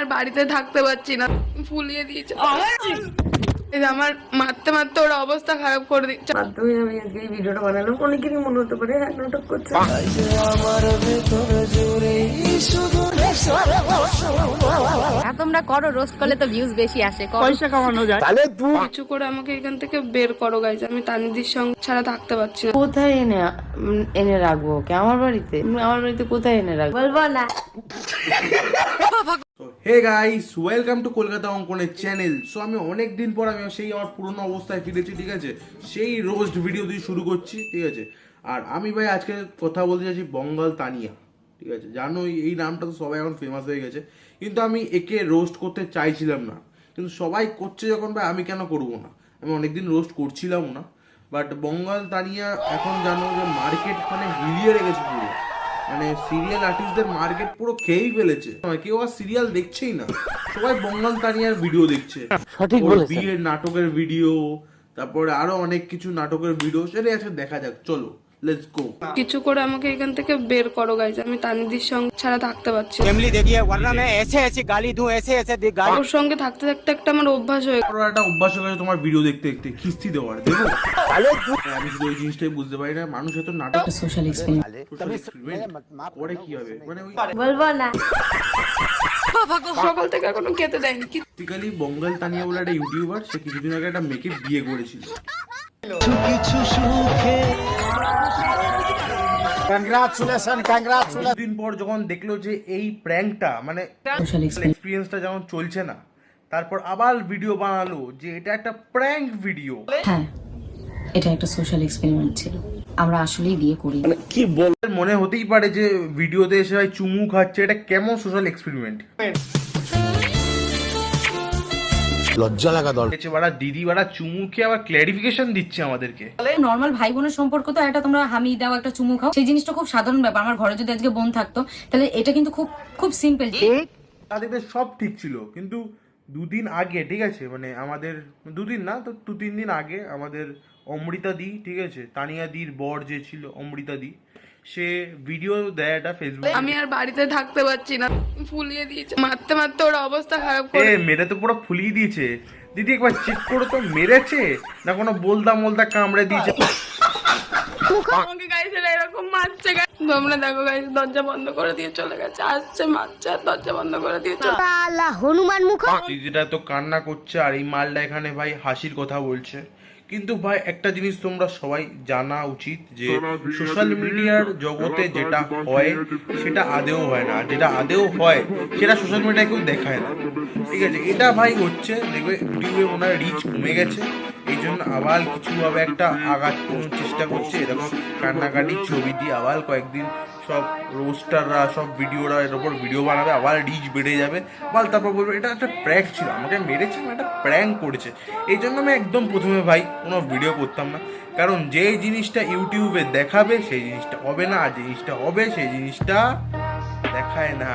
আর বাড়িতে থাকতে পারছি না, ফুলিয়ে দিয়েছে আমার, মারতে মারতে ওর অবস্থা খারাপ করে দিচ্ছে। মাধ্যমে আমি আজকে এই ভিডিওটা বানালাম। অনেকেরই মনে হতে পারে হ্যাঁ নাটক করছে। তোমরা করো, রোস্ট করলে তো ভিউজ বেশি আসে, পয়সা কামানো যায়। কিছু করে আমাকে এখান থেকে বের করো গাইজ, আমি তানিদির সঙ্গে ছাড়া থাকতে পারছি না। কোথায় এনে রাখবো ওকে? আমার বাড়িতে? আমার বাড়িতে কোথায় এনে রাখবো বলবো না। Hey guys, welcome to Kolkata অঙ্কনের চ্যানেল। সো আমি অনেক দিন পর আমি সেই আমার পুরনো অবস্থায় ফিরেছি, ঠিক আছে? সেই রোস্ট ভিডিও দিয়ে শুরু করছি, ঠিক আছে? আর আমি ভাই আজকে কথা বলতে চাইছি বঙ্গাল তানিয়া, ঠিক আছে? জানো এই নামটা তো সবাই এখন ফেমাস হয়ে গেছে, কিন্তু আমি একে রোস্ট করতে চাইছিলাম না, কিন্তু সবাই করছে যখন ভাই আমি কেন করবো না? আমি অনেকদিন রোস্ট করছিলাম না, বাট বঙ্গাল তানিয়া এখন জানো যে মার্কেট মানে হিলিয়ে রেখেছে পুরো, মানে সিরিয়াল আর্টিস্টদের মার্কেট পুরো খেয়েই ফেলেছে। কেউ আর সিরিয়াল দেখছেই না, সবাই বঙ্গাল তানিয়ার ভিডিও দেখছে। সঠিক বলেছেন। বিয়ের নাটকের ভিডিও, তারপরে আরো অনেক কিছু নাটকের ভিডিও, সেটা আজকে দেখা যাক, চলো লেটস গো। কিছু করে আমাকে এখান থেকে বের করো গাইজ, আমি তানিদির সঙ্গে ছাড়া থাকতে পারছি না। फैमिली देखिए वरना मैं ऐसे ऐसे गाली दूं, ऐसे ऐसे गाली। ওর সঙ্গে থাকতে থাকতে একটা আমার অভ্যাস হয়ে আরো একটা অভ্যাস হয়ে গেছে তোমার ভিডিও দেখতে দেখতে খিস্তি দেওয়ার, দেখো আমি শুধু ওই জিনিসটাই বুঝতে পারি না, মানুষ এত নাটক সোশ্যাল এক্সপেরিমেন্ট করে কি হবে, মানে ওই বলবো না। সকাল থেকে এখনো খেতে দেয়নি। বেসিক্যালি বঙ্গাল তানিয়া বলে একটা ইউটিউবার, সে কিছুদিন আগে একটা মেয়েকে বিয়ে করেছিল। কিছুদিন পর যখন দেখলো যে এই প্র্যাঙ্কটা মানে এক্সপিরিয়েন্সটা যখন চলছে না, তারপর আবার ভিডিও বানালো যে এটা একটা প্র্যাঙ্ক ভিডিও। হ্যাঁ, এটা একটা সোশ্যাল এক্সপেরিমেন্ট ছিল, আমরা আসলেই বিয়ে করি। মনে হতেই পারে যে ভিডিওতে এসে ভাই চুমু খাচ্ছে, এটা কেমন সোশ্যাল এক্সপেরিমেন্ট? লজ্জা লাগা দরকার। বাড়া দিদি বাড়া চুমু খেয়ে আবার ক্ল্যারিফিকেশন দিচ্ছে আমাদেরকে। নর্মাল ভাই বোনের সম্পর্ক তো এটা, তোমরা হামি দাও একটা চুমু খাও, সেই জিনিসটা খুব সাধারণ ব্যাপার। আমার ঘরে যদি আজকে বোন থাকতো তাহলে এটা কিন্তু খুব খুব সিম্পল। তাদের সব ঠিক ছিল, কিন্তু দুদিন আগে, ঠিক আছে, মানে আমাদের দুদিন না তো 2-3 দিন আগে আমাদের অমৃতা দি, ঠিক আছে, তানিয়া দির বর যে ছিল অমৃতা দি, সে ভিডিও দেয় একটা ফেসবুক। আমি আর বাড়িতে থাকতে পারছি না, ফুলিয়ে দিয়েছে মারতে মারতে ওর অবস্থা খারাপ করে। মেরে তো পুরো ফুলিয়ে দিয়েছে। দিদি একবার চেক করো তো, মেরেছে না কোনো বলদা মলদা কামড়ে দিয়েছে? আমাকে গাইস এরকম মারছে, তোমরা দেখো গাইস, দরজা বন্ধ করে দিয়ে চলে গেছে, আসছে মারছে আর দরজা বন্ধ করে দিয়ে চলে। হনুমান মুখ। দিদিটা তো কান্না করছে আর এই মালটা এখানে ভাই হাসির কথা বলছে। কিন্তু ভাই একটা জিনিস তোমরা সবাই জানা উচিত যে সোশ্যাল মিডিয়ার জগতে যেটা হয় সেটা আদেও হয় না, আর যেটা আদেও হয় সেটা সোশ্যাল মিডিয়ায় কেউ দেখায় না, ঠিক আছে? এটা ভাই হচ্ছে, দেখবে ইউটিউবে ওনার রিচ কমে গেছে, এই জন্য আবার কিছুভাবে একটা আঘাত চেষ্টা করছে, এরকম কান্নাকাটি ছবি দিয়ে আবার কয়েকদিন সব রোস্টাররা সব ভিডিওরা এর ওপর ভিডিও বানাবে, আবার রিচ বেড়ে যাবে, আবার তারপর বলবে এটা একটা প্র্যাঙ্ক ছিল, আমাকে মেরেছে, আমি একটা প্র্যাঙ্ক করেছে। এই জন্য আমি একদম প্রথমে ভাই কোনো ভিডিও করতাম না, কারণ যেই জিনিসটা ইউটিউবে দেখাবে সেই জিনিসটা হবে না, আর যে জিনিসটা হবে সেই জিনিসটা দেখায় না,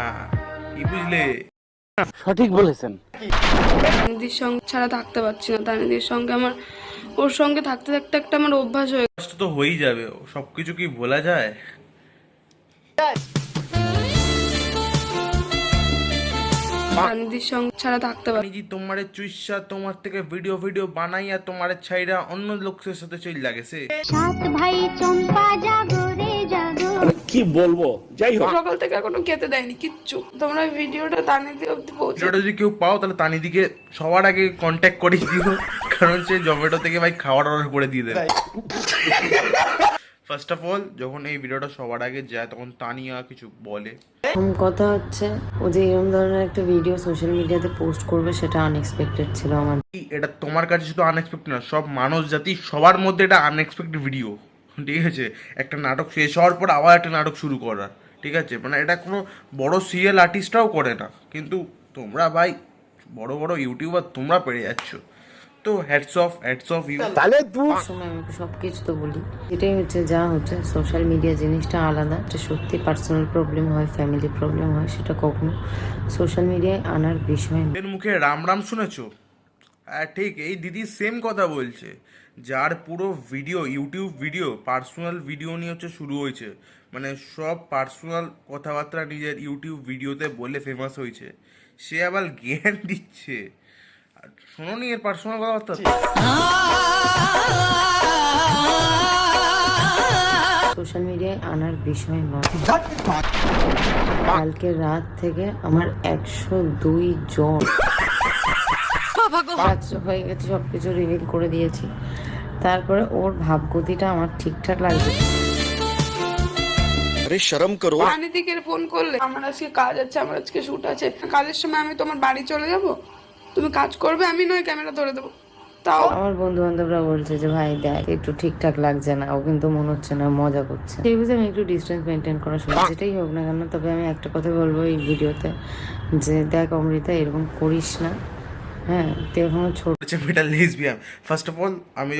কি বুঝলে? সঠিক বলেছেন। তানিদির সঙ্গে ছাড়া থাকতে পারছি না, তানিদির সঙ্গে আমার, ওর সঙ্গে থাকতে থাকতে একটা আমার অভ্যাস হয়ে কষ্ট তো হয়েই যাবে, সবকিছু কি বলা যায়? তানিদির সঙ্গে ছাড়া থাকতে পারছি। জি তোমারে চুইসা তোমার থেকে ভিডিও বানাইয়া তোমারে ছাইরা অন্য লোকের সাথে চল লাগেছে। সাত ভাই চম্পা জাগো রে জাগো। কি বলবো, যাই হোক। সকাল থেকে এখনো খেতে দেয়নি কিচ্ছু। তোমরা ভিডিওটা তানিদি অব্দি পৌঁছে, ভিডিওটা যদি কেউ পাও তাহলে তানিদিকে সবার আগে কন্ট্যাক্ট করে দিও, কারণ সে জোম্যাটো থেকে ভাই খাবার অর্ডার করে দিয়ে দেবে। ফার্স্ট অফ অল যখন এই ভিডিওটা সবার আগে যায় তখন তানিয়া কিছু বলে। কথা হচ্ছে ও যে এরকম ধরনের একটা ভিডিও সোশ্যাল মিডিয়াতে পোস্ট করবে সেটা আনএক্সপেক্টেড ছিল আমার। এটা তোমার কাছে শুধু আনএক্সপেক্টেড না, সব মানুষ জাতি সবার মধ্যে এটা আনএক্সপেক্টেড ভিডিও, ঠিক আছে? একটা নাটক শেষ হওয়ার পর আবার একটা নাটক শুরু করার, ঠিক আছে? মানে এটা কোনো বড় সিরিয়াল আর্টিস্টরাও করে না, কিন্তু তোমরা ভাই বড় বড় ইউটিউবার তোমরা পেরে যাচ্ছ, তো হ্যাটস অফ ইউ। সময় আমি সবকিছু তো বলি, এটাই হচ্ছে যা হচ্ছে। সোশ্যাল মিডিয়া জিনিসটা আলাদা, এটা সত্যি পার্সোনাল প্রবলেম হয়, ফ্যামিলি প্রবলেম হয়, সেটা কখনো সোশ্যাল মিডিয়ায় আনার বিষয় না। এর মুখে রাম রাম শুনেছো? হ্যাঁ ঠিক, এই দিদি সেম কথা বলছে, যার পুরো video YouTube video personal video নিয়ে হচ্ছে শুরু হয়েছে, মানে সব পার্সোনাল কথাবার্তা নিজের ইউটিউব ভিডিওতে বলে ফেমাস হয়েছে, সে আবার জ্ঞান দিচ্ছে। আর শোনোনি এর পার্সোনাল কথাবার্তা? সোশ্যাল মিডিয়ায় আনার বিষয় নয়। কালকে রাত থেকে আমার 102 জন কাজ হয়ে গেছে, সবকিছু রিভিল করে দিয়েছি। তারপরে ওর ভাবগতিটা আমার ঠিকঠাক লাগছে। অনিতিকের ফোন করলে আমার আজকে কাজ আছে, আমার আজকে শুট আছে, কাজের সময় আমি তোমার বাড়ি চলে যাব, তুমি কাজ করবে, আমি নয় ক্যামেরা ধরে দেবো। তাও আমার বন্ধু বান্ধবরা বলছে যে ভাই দেখ একটু ঠিকঠাক লাগছে না, ও কিন্তু মনে হচ্ছে না মজা করছে। সেই বুঝে আমি একটু ডিস্টেন্স মেনটেন করা শুরু, যেটাই হোক না কেন। তবে আমি একটা কথা বলবো এই ভিডিওতে, যে দেখ অমৃতা এরকম করিস না। হ্যাঁ, তুই এখনো ছোট। মেয়েটা লেসবিয়ান। ফার্স্ট অফ অল আমি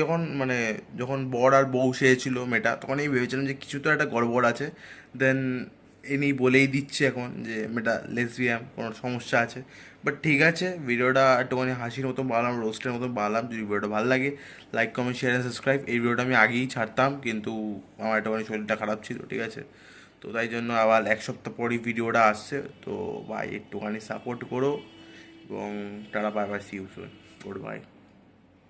যখন বর আর বউ সেয়েছিল মেয়েটা, তখন আমি ভেবেছিলাম যে কিছু তো একটা গড়বড় আছে। দেন ইনি বলেই দিচ্ছে এখন যে মেয়েটা লেসবিয়ান, কোনো সমস্যা আছে। বাট ঠিক আছে, ভিডিওটা একটুখানি হাসির মতো বানালাম, রোস্টের মতো বানালাম। যদি ভিডিওটা ভালো লাগে like comment share and subscribe. এই ভিডিওটা আমি আগেই ছাড়তাম, কিন্তু আমার একটুখানি শরীরটা খারাপ ছিল, ঠিক আছে? তো তাই জন্য আবার 1 সপ্তাহ পরই ভিডিওটা আসছে। তো ভাই একটুখানি সাপোর্ট করো এবং tata, bye bye, see you soon, good by.